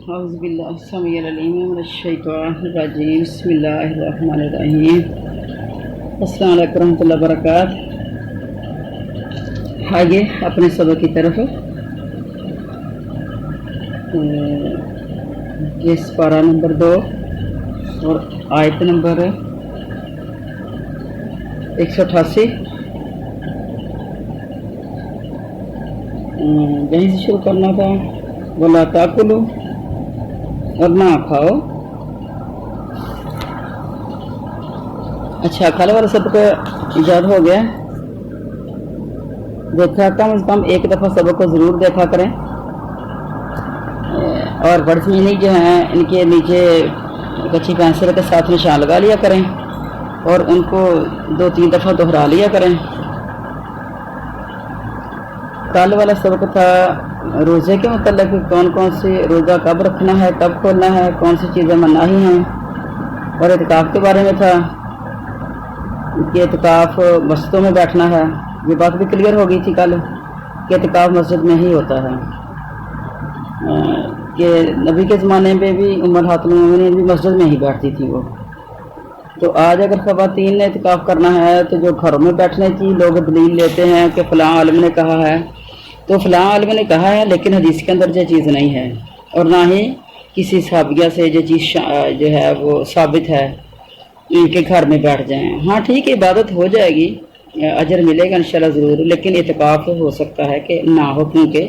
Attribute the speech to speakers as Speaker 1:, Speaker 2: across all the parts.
Speaker 1: اعوذ باللہ السمیع العلیم من الشیطان الرجیم بسم اللہ الرحمن الرحیم السلام علیکم ورحمۃ اللہ وبرکاتہ۔ آگے اپنے سبق کی طرف اس پارہ نمبر 2 اور آیت نمبر 188 یہیں سے شروع کرنا تھا۔ وَلَا تَأْكُلُوا اور نہ کھاؤ۔ اچھا، کھانے والا سبق ایجاد ہو گیا، دیکھا کم از کم ایک دفعہ سبق کو ضرور دیکھا کریں، اور برسمینی جو ہیں ان کے نیچے کچھی پینسل کے ساتھ نشان لگا لیا کریں اور ان کو 2-3 دفعہ دہرا لیا کریں۔ کل والا سبق تھا روزے کے متعلق، کون کون سی روزہ کب رکھنا ہے، کب کھولنا ہے، کون سی چیزیں مناہی ہیں، اور اعتکاف کے بارے میں تھا کہ اعتکاف مسجدوں میں بیٹھنا ہے۔ یہ بات بھی کلیئر ہو گئی تھی کل کہ اعتکاف مسجد میں ہی ہوتا ہے، کہ نبی کے زمانے میں بھی امہات المومنین بھی مسجد میں ہی بیٹھتی تھی وہ۔ تو آج اگر خواتین نے اعتکاف کرنا ہے تو جو گھروں میں بیٹھنے کی لوگ دلیل لیتے ہیں کہ فلاں عالم نے کہا ہے، تو فلاں عالم نے کہا ہے، لیکن حدیث کے اندر یہ چیز نہیں ہے، اور نہ ہی کسی صحابیہ سے یہ چیز جو ہے وہ ثابت ہے کہ گھر میں بیٹھ جائیں۔ ہاں ٹھیک ہے، عبادت ہو جائے گی، اجر ملے گا انشاءاللہ ضرور، لیکن اعتکاف ہو سکتا ہے کہ نہ ہو، کیونکہ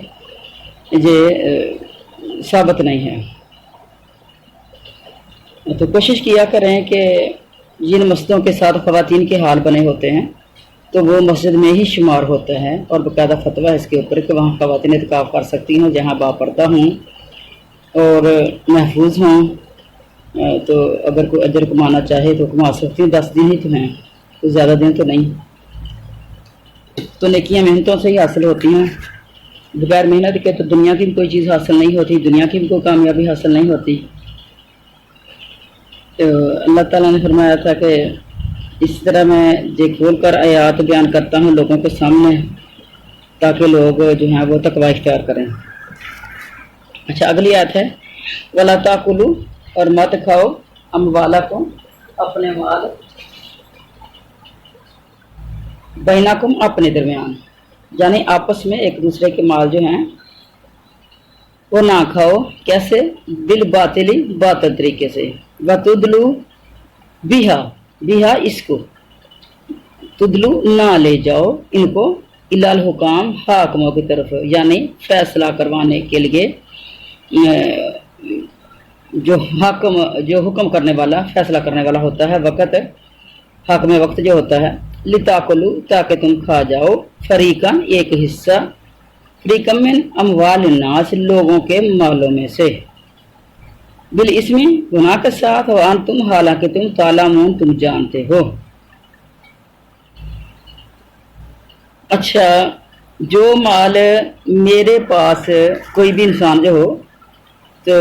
Speaker 1: یہ ثابت نہیں ہے۔ تو کوشش کیا کریں کہ جن مسجدوں کے ساتھ خواتین کے حال بنے ہوتے ہیں تو وہ مسجد میں ہی شمار ہوتا ہے، اور باقاعدہ فتویٰ ہے اس کے اوپر کہ وہاں خواتین اعتکاف کر سکتی ہیں، جہاں باپردہ ہوں اور محفوظ ہوں، تو اگر کوئی اجر کمانا چاہے تو کما سکتی ہیں۔ 10 دن ہی تو ہیں، کوئی زیادہ دن تو نہیں، تو نیکیاں محنتوں سے ہی حاصل ہوتی ہیں، بغیر محنت کے تو دنیا کی بھی کوئی چیز حاصل نہیں ہوتی، دنیا کی بھی کوئی کامیابی حاصل نہیں ہوتی۔ تو اللہ تعالیٰ نے فرمایا تھا کہ اس طرح میں یہ کھول کر آیات بیان کرتا ہوں لوگوں کے سامنے تاکہ لوگ جو ہیں وہ تقوی اختیار کریں۔ اچھا، اگلی آیت ہے وَلَا تَأْكُلُوا اور مت کھاؤ اموالکم اپنے مال، بینکم اپنے درمیان، یعنی آپس میں ایک دوسرے کے مال جو ہیں وہ نہ کھاؤ۔ کیسے؟ بالباطل، باطل طریقے سے، وَتُدْلُوا بِهَا اس کو، تدلو نہ لے جاؤ ان کو، الا الحکام حاکموں کی طرف، یعنی فیصلہ کروانے کے لیے جو حکم کرنے والا، فیصلہ کرنے والا ہوتا ہے، وقت حاکم وقت جو ہوتا ہے، لتاکلوا تاکہ تم کھا جاؤ، فریقا ایک حصہ، فریقا من اموال الناس لوگوں کے مالوں میں سے، بالاسم گناہ کے ساتھ، وانتم حالانکہ تم تعلمون تم جانتے ہو۔ اچھا، جو مال میرے پاس کوئی بھی انسان جو ہو تو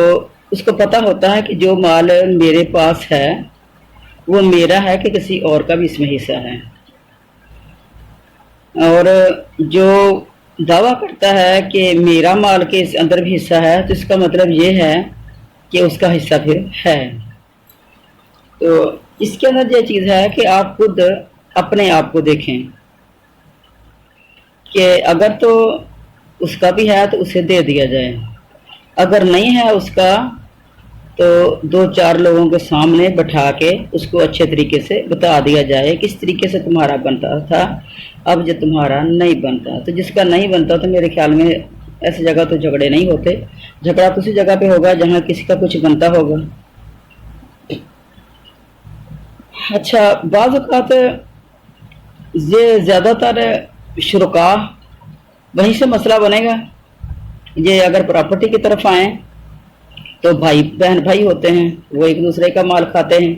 Speaker 1: اس کو پتہ ہوتا ہے کہ جو مال میرے پاس ہے وہ میرا ہے کہ کسی اور کا بھی اس میں حصہ ہے، اور جو دعویٰ کرتا ہے کہ میرا مال کے اس اندر بھی حصہ ہے تو اس کا مطلب یہ ہے کہ اس کا حصہ پھر ہے۔ تو اس کے اندر یہ چیز ہے کہ آپ خود اپنے آپ کو دیکھیں کہ اگر تو اس کا بھی ہے تو اسے دے دیا جائے، اگر نہیں ہے اس کا تو 2-4 لوگوں کے سامنے بٹھا کے اس کو اچھے طریقے سے بتا دیا جائے کس طریقے سے تمہارا بنتا تھا، اب جو تمہارا نہیں بنتا۔ تو جس کا نہیں بنتا تو میرے خیال میں ایسی جگہ تو جھگڑے نہیں ہوتے، جھگڑا تو اسی جگہ پہ ہوگا جہاں کسی کا کچھ بنتا ہوگا۔ اچھا، بعض اوقات یہ زیادہ تر شرکا وہیں سے مسئلہ بنے گا، یہ اگر پراپرٹی کی طرف آئیں تو بھائی بہن بھائی ہوتے ہیں، وہ ایک دوسرے کا مال کھاتے ہیں،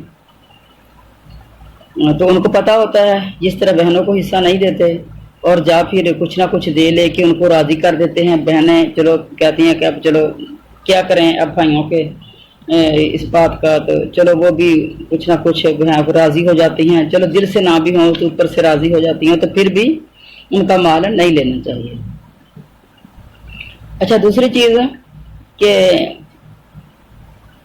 Speaker 1: تو ان کو پتہ ہوتا ہے جس طرح بہنوں کو حصہ نہیں دیتے اور جا پھر کچھ نہ کچھ دے لے کے ان کو راضی کر دیتے ہیں، بہنیں چلو کہتی ہیں کہ اب چلو کیا کریں اب بھائیوں کے اس بات کا، تو چلو وہ بھی کچھ نہ کچھ راضی ہو جاتی ہیں، چلو دل سے نہ بھی ہوں تو اوپر سے راضی ہو جاتی ہیں، تو پھر بھی ان کا مال نہیں لینا چاہیے۔ اچھا، دوسری چیز کہ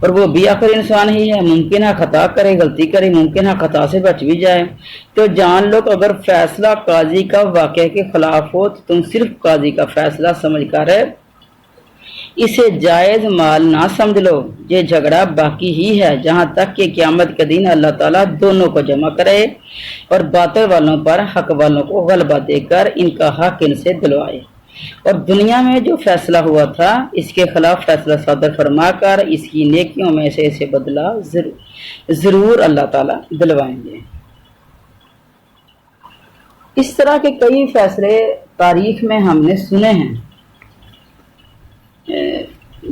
Speaker 1: اور وہ بھی آخر انسان ہی ہے، ممکن ہے خطا کرے، غلطی کرے، ممکن ہے خطا سے بچ بھی جائے۔ تو جان لو کہ اگر فیصلہ قاضی کا واقعہ کے خلاف ہو تو تم صرف قاضی کا فیصلہ سمجھ کر اسے جائز مال نہ سمجھ لو، یہ جھگڑا باقی ہی ہے جہاں تک کہ قیامت کے دن اللہ تعالیٰ دونوں کو جمع کرے اور باطل والوں پر حق والوں کو غلبہ دے کر ان کا حق ان سے دلوائے، اور دنیا میں جو فیصلہ ہوا تھا اس کے خلاف فیصلہ صادر فرما کر اس کی نیکیوں میں سے اسے بدلہ ضرور اللہ تعالیٰ دلوائیں گے۔ اس طرح کے کئی فیصلے تاریخ میں ہم نے سنے ہیں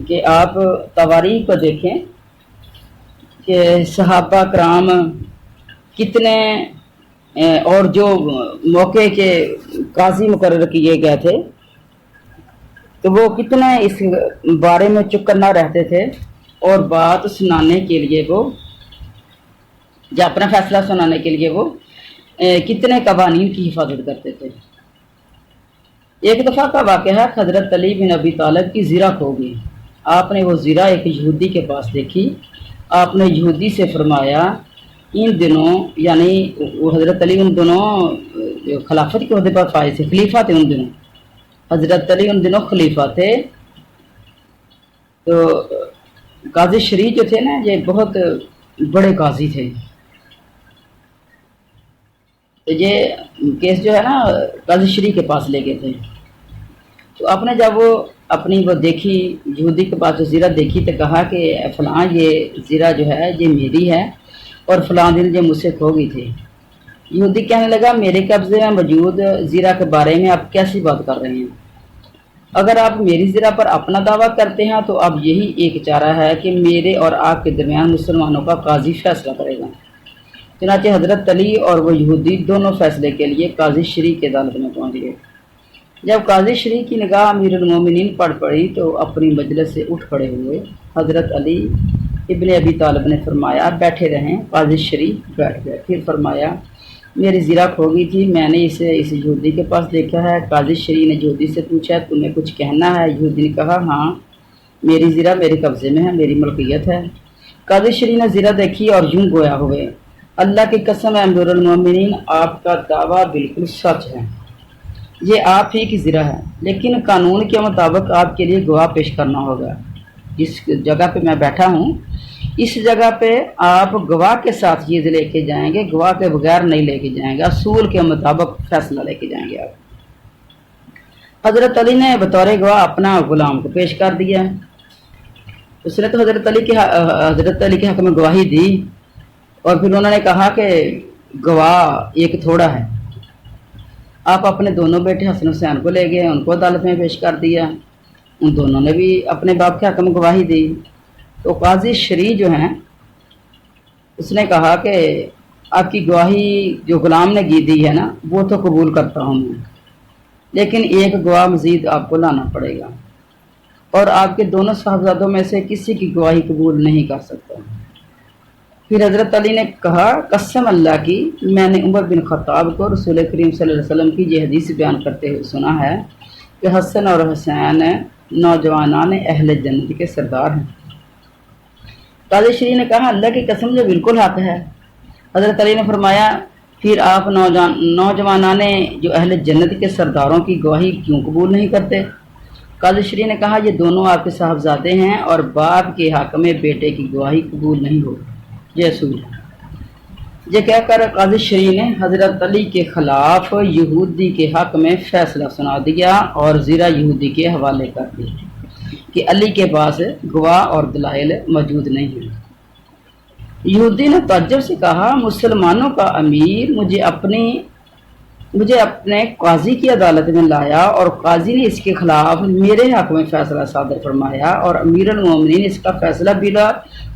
Speaker 1: کہ آپ تواریخ کو دیکھیں کہ صحابہ کرام کتنے اور جو موقع کے قاضی مقرر کیے گئے تھے تو وہ کتنے اس بارے میں چپ نہ رہتے تھے اور بات سنانے کے لیے وہ یا اپنا فیصلہ سنانے کے لیے وہ کتنے قوانین کی حفاظت کرتے تھے۔ ایک دفعہ کا واقعہ ہے، حضرت علی بن ابی طالب کی زیرہ کھو گئی۔ آپ نے وہ زیرہ ایک یہودی کے پاس دیکھی۔ آپ نے یہودی سے فرمایا ان دنوں، یعنی وہ حضرت علی ان دنوں خلافت کے عہدے پر فائز تھے، خلیفہ تھے ان دنوں، حضرت علی ان دنوں خلیفہ تھے۔ تو قاضی شریف جو تھے نا یہ بہت بڑے قاضی تھے، تو یہ کیس جو ہے نا قاضی شریف کے پاس لے گئے تھے۔ تو آپ نے جب وہ اپنی وہ دیکھی یہودی کے پاس جو زیرہ دیکھی تو کہا کہ فلاں یہ زیرہ جو ہے یہ میری ہے اور فلاں دن یہ مجھ سے کھو گئی تھی۔ یہودی کہنے لگا میرے قبضے میں موجود زیرہ کے بارے میں آپ کیسی بات کر رہے ہیں؟ اگر آپ میری زیرہ پر اپنا دعویٰ کرتے ہیں تو اب یہی ایک چارہ ہے کہ میرے اور آپ کے درمیان مسلمانوں کا قاضی فیصلہ کرے گا۔ چنانچہ حضرت علی اور وہ یہودی دونوں فیصلے کے لیے قاضی شریف کی عدالت میں پہنچ گئے۔ جب قاضی شریف کی نگاہ امیر المومنین پر پڑی تو اپنی مجلس سے اٹھ کھڑے ہوئے۔ حضرت علی ابن ابی طالب نے فرمایا بیٹھے رہیں۔ قاضی شریف بیٹھ گئے، پھر فرمایا میری زیرہ کھو گئی تھی، میں نے اسے اس یہودی کے پاس دیکھا ہے۔ قاضی شریف نے یہودی سے پوچھا تمہیں کچھ کہنا ہے؟ یہودی نے کہا ہاں میری زیرہ میرے قبضے میں ہے، میری ملکیت ہے۔ قاضی شریف نے زیرہ دیکھی اور یوں گویا ہوئے اللہ کی قسم ہے امیر المومنین آپ کا دعویٰ بالکل سچ ہے، یہ آپ ہی کی زیرہ ہے، لیکن قانون کے مطابق آپ کے لیے گواہ پیش کرنا ہوگا۔ جس جگہ پہ میں بیٹھا ہوں اس جگہ پہ آپ گواہ کے ساتھ یہ لے کے جائیں گے، گواہ کے بغیر نہیں لے کے جائیں گے، اصول کے مطابق فیصلہ لے کے جائیں گے آپ۔ حضرت علی نے بطور گواہ اپنا غلام کو پیش کر دیا۔ اس نے تو حضرت علی کے حق میں گواہی دی اور پھر انہوں نے کہا کہ گواہ ایک تھوڑا ہے۔ آپ اپنے دونوں بیٹے حسن حسین کو لے گئے، ان کو عدالت میں پیش کر دیا، ان دونوں نے بھی اپنے باپ کے حق میں گواہی دی۔ تو قاضی شریف جو ہیں اس نے کہا کہ آپ کی گواہی جو غلام نے دی ہے نا وہ تو قبول کرتا ہوں میں، لیکن ایک گواہ مزید آپ کو لانا پڑے گا اور آپ کے دونوں صاحبزادوں میں سے کسی کی گواہی قبول نہیں کر سکتا۔ پھر حضرت علی نے کہا قسم اللہ کی میں نے عمر بن خطاب کو رسول کریم صلی اللہ علیہ وسلم کی یہ حدیث بیان کرتے ہوئے سنا ہے کہ حسن اور حسین نوجوانان اہل جنت کے سردار ہیں۔ قاضی شریف نے کہا اللہ کی قسم جو بالکل حق ہے۔ حضرت علی نے فرمایا پھر آپ نوجوانان جو اہل جنت کے سرداروں کی گواہی کیوں قبول نہیں کرتے؟ قاضی شریف نے کہا یہ دونوں آپ کے صاحبزادے ہیں اور باپ کے حق میں بیٹے کی گواہی قبول نہیں ہوگی، یہ اصول ہے۔ یہ کہہ کر قاضی شریف نے حضرت علی کے خلاف یہودی کے حق میں فیصلہ سنا دیا اور زیرہ یہودی کے حوالے کر دیا کہ علی کے پاس گواہ اور دلائل موجود نہیں ہیں۔ یہودی نے تعجب سے کہا مسلمانوں کا امیر مجھے اپنے قاضی کی عدالت میں لایا اور قاضی نے اس کے خلاف میرے حق میں فیصلہ صادر فرمایا اور امیر المومنین اس کا فیصلہ بلا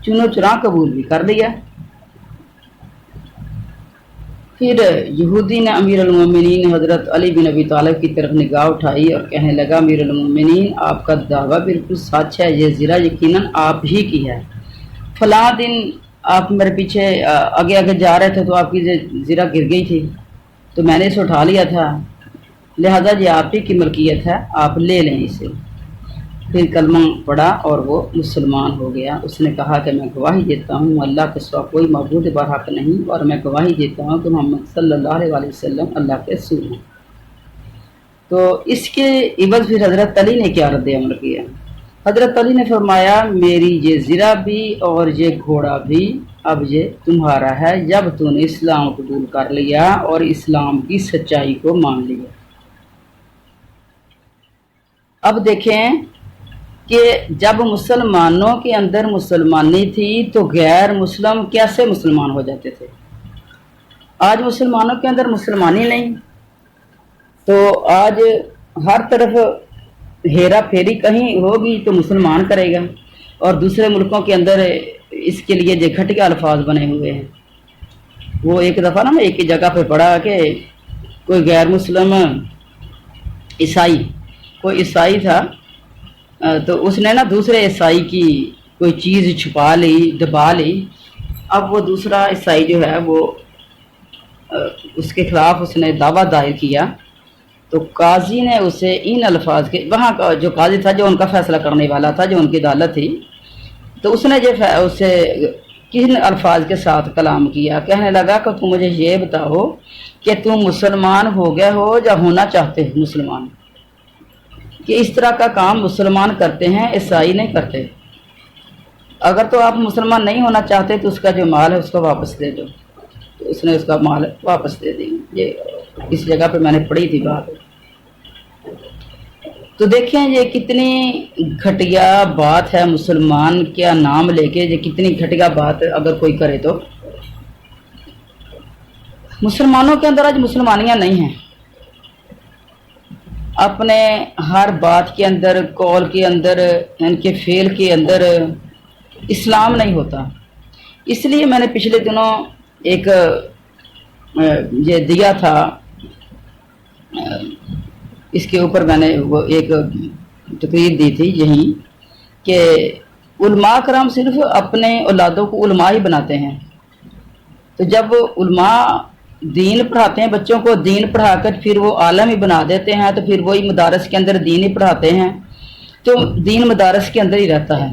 Speaker 1: چنو چراں قبول بھی کر لیا۔ پھر یہودی نے امیر المومنین حضرت علی بن ابی طالب کی طرف نگاہ اٹھائی اور کہنے لگا امیر المومنین آپ کا دعویٰ بالکل سچ ہے، یہ زیرہ یقیناً آپ ہی کی ہے۔ فلاں دن آپ میرے پیچھے آگے آگے جا رہے تھے تو آپ کی زیرہ گر گئی تھی تو میں نے اسے اٹھا لیا تھا، لہذا یہ آپ ہی کی ملکیت ہے، آپ لے لیں اسے۔ پھر کلمہ پڑھا اور وہ مسلمان ہو گیا۔ اس نے کہا کہ میں گواہی دیتا ہوں اللہ کے سوا کوئی معبود برحق نہیں، اور میں گواہی دیتا ہوں کہ محمد صلی اللہ علیہ وسلم اللہ کے رسول ہیں۔ تو اس کے عوض پھر حضرت علی نے کیا رد عمل کیا؟ حضرت علی نے فرمایا میری یہ زرہ بھی اور یہ گھوڑا بھی اب یہ تمہارا ہے، جب تو نے اسلام قبول کر لیا اور اسلام کی سچائی کو مان لیا۔ اب دیکھیں کہ جب مسلمانوں کے اندر مسلمانی تھی تو غیر مسلم کیسے مسلمان ہو جاتے تھے؟ آج مسلمانوں کے اندر مسلمانی نہیں، تو آج ہر طرف ہیرا پھیری کہیں ہوگی تو مسلمان کرے گا، اور دوسرے ملکوں کے اندر اس کے لیے جو گھٹیا الفاظ بنے ہوئے ہیں۔ وہ ایک دفعہ نا میں ایک جگہ پہ پڑھا کہ کوئی غیر مسلم کوئی عیسائی تھا، تو اس نے نا دوسرے عیسائی کی کوئی چیز چھپا لی، دبا لی۔ اب وہ دوسرا عیسائی جو ہے وہ اس کے خلاف اس نے دعویٰ دائر کیا، تو قاضی نے اسے ان الفاظ کے، وہاں کا جو قاضی تھا جو ان کا فیصلہ کرنے والا تھا، جو ان کی عدالت تھی، تو اس نے جو اسے کن الفاظ کے ساتھ کلام کیا، کہنے لگا کہ تم مجھے یہ بتاؤ کہ تم مسلمان ہو گئے ہو یا ہونا چاہتے ہو مسلمان، کہ اس طرح کا کام مسلمان کرتے ہیں، عیسائی نہیں کرتے۔ اگر تو آپ مسلمان نہیں ہونا چاہتے تو اس کا جو مال ہے اس کو واپس دے دو۔ تو اس نے اس کا مال واپس دے دی۔ یہ اس جگہ پہ میں نے پڑھی تھی بات۔ تو دیکھیں یہ کتنی گھٹیا بات ہے، مسلمان کیا نام لے کے یہ کتنی گھٹیا بات اگر کوئی کرے تو۔ مسلمانوں کے اندر آج مسلمانیاں نہیں ہیں، اپنے ہر بات کے اندر، قول کے اندر، ان کے فعل کے اندر اسلام نہیں ہوتا۔ اس لیے میں نے پچھلے دنوں ایک یہ دیا تھا، اس کے اوپر میں نے وہ ایک تقریر دی تھی یہیں، کہ علماء کرام صرف اپنے اولادوں کو علماء ہی بناتے ہیں۔ تو جب علماء دین پڑھاتے ہیں بچوں کو، دین پڑھا کر پھر وہ عالم ہی بنا دیتے ہیں، تو پھر وہی مدارس کے اندر دین ہی پڑھاتے ہیں، تو دین مدارس کے اندر ہی رہتا ہے،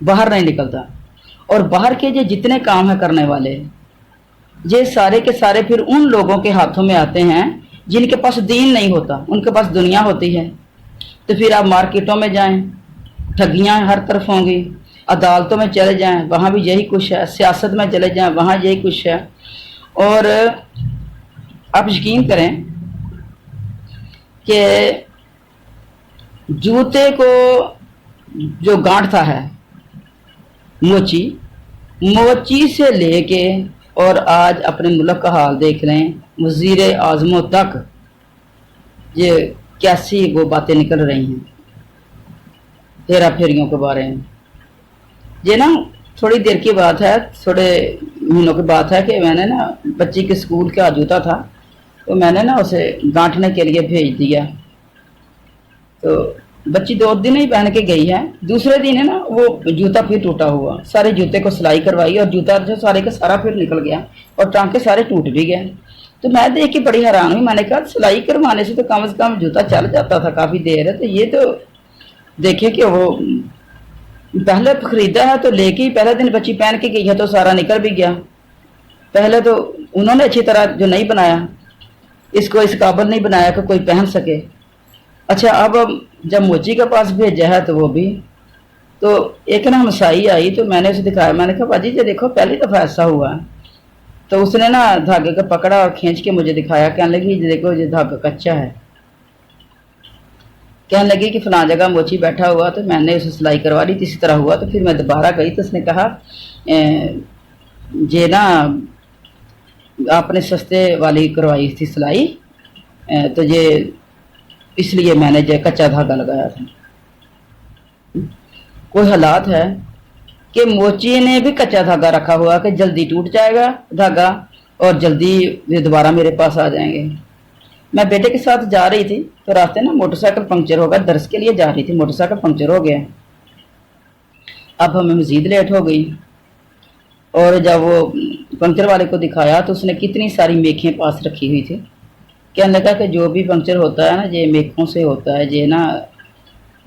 Speaker 1: باہر نہیں نکلتا۔ اور باہر کے جو جتنے کام ہیں کرنے والے، یہ سارے کے سارے پھر ان لوگوں کے ہاتھوں میں آتے ہیں جن کے پاس دین نہیں ہوتا، ان کے پاس دنیا ہوتی ہے۔ تو پھر آپ مارکیٹوں میں جائیں، ٹھگیاں ہر طرف ہوں گی، عدالتوں میں چلے جائیں وہاں بھی یہی کچھ ہے، سیاست میں چلے جائیں وہاں یہی کچھ ہے۔ اور آپ یقین کریں کہ جوتے کو جو گانٹھتا ہے موچی سے لے کے، اور آج اپنے ملک کا حال دیکھ لیں، وزیر اعظموں تک یہ کیسی وہ باتیں نکل رہی ہیں ہیرا پھیریوں کے بارے میں۔ یہ نا تھوڑی دیر کی بات ہے، تھوڑے مہینوں کی بات ہے کہ میں نے نا بچی کے اسکول کا جوتا تھا، تو میں نے نا اسے گانٹھنے کے لیے بھیج دیا۔ تو بچی 2 دن ہی پہن کے گئی ہے، دوسرے دن ہے نا وہ جوتا پھر ٹوٹا ہوا، سارے جوتے کو سلائی کروائی اور جوتا جو سارے کا سارا پھر نکل گیا اور ٹانکے سارے ٹوٹ بھی گئے۔ تو میں دیکھ کے بڑی حیران ہوئی، میں نے کہا سلائی کروانے سے تو کم از کم جوتا چل جاتا تھا کافی دیر ہے، تو یہ تو دیکھے کہ وہ پہلے خریدا ہے تو لے کے ہی پہلے دن بچی پہن کے گئی ہے تو سارا نکل بھی گیا۔ پہلے تو انہوں نے اچھی طرح جو نہیں بنایا، اس کو اس قابل نہیں بنایا کہ کوئی پہن سکے۔ اچھا اب جب موچی کے پاس بھیجا ہے تو وہ بھی، تو ایک نا ہمسائی آئی تو میں نے اسے دکھایا، میں نے کہا باجی یہ دیکھو پہلی دفعہ ایسا ہوا ہے۔ تو اس نے نا دھاگے کو پکڑا اور کھینچ کے مجھے دکھایا، کہنے لگی یہ دیکھو یہ دھاگا کچا ہے، کہنے لگی کہ فلاں جگہ موچی بیٹھا ہوا، تو میں نے اسے سلائی کروا لی، اسی طرح ہوا۔ تو پھر میں دوبارہ گئی تو اس نے کہا یہ نا آپ نے سستے والی کروائی تھی سلائی، تو یہ اس لیے میں نے جو کچا دھاگا لگایا تھا۔ کوئی حالات ہے کہ موچی نے بھی کچا دھاگا رکھا ہوا کہ جلدی ٹوٹ جائے گا دھاگا اور جلدی دوبارہ میرے پاس آ جائیں گے۔ میں بیٹے کے ساتھ جا رہی تھی تو راستے نا موٹر سائیکل پنکچر ہو گیا، درس کے لیے جا رہی تھی، موٹر سائیکل پنکچر ہو گیا، اب ہمیں مزید لیٹ ہو گئی۔ اور جب وہ پنکچر والے کو دکھایا تو اس نے کتنی ساری میکھیں پاس رکھی ہوئی تھی، کہنے لگا کہ جو بھی پنکچر ہوتا ہے نا یہ میکھوں سے ہوتا ہے، یہ نا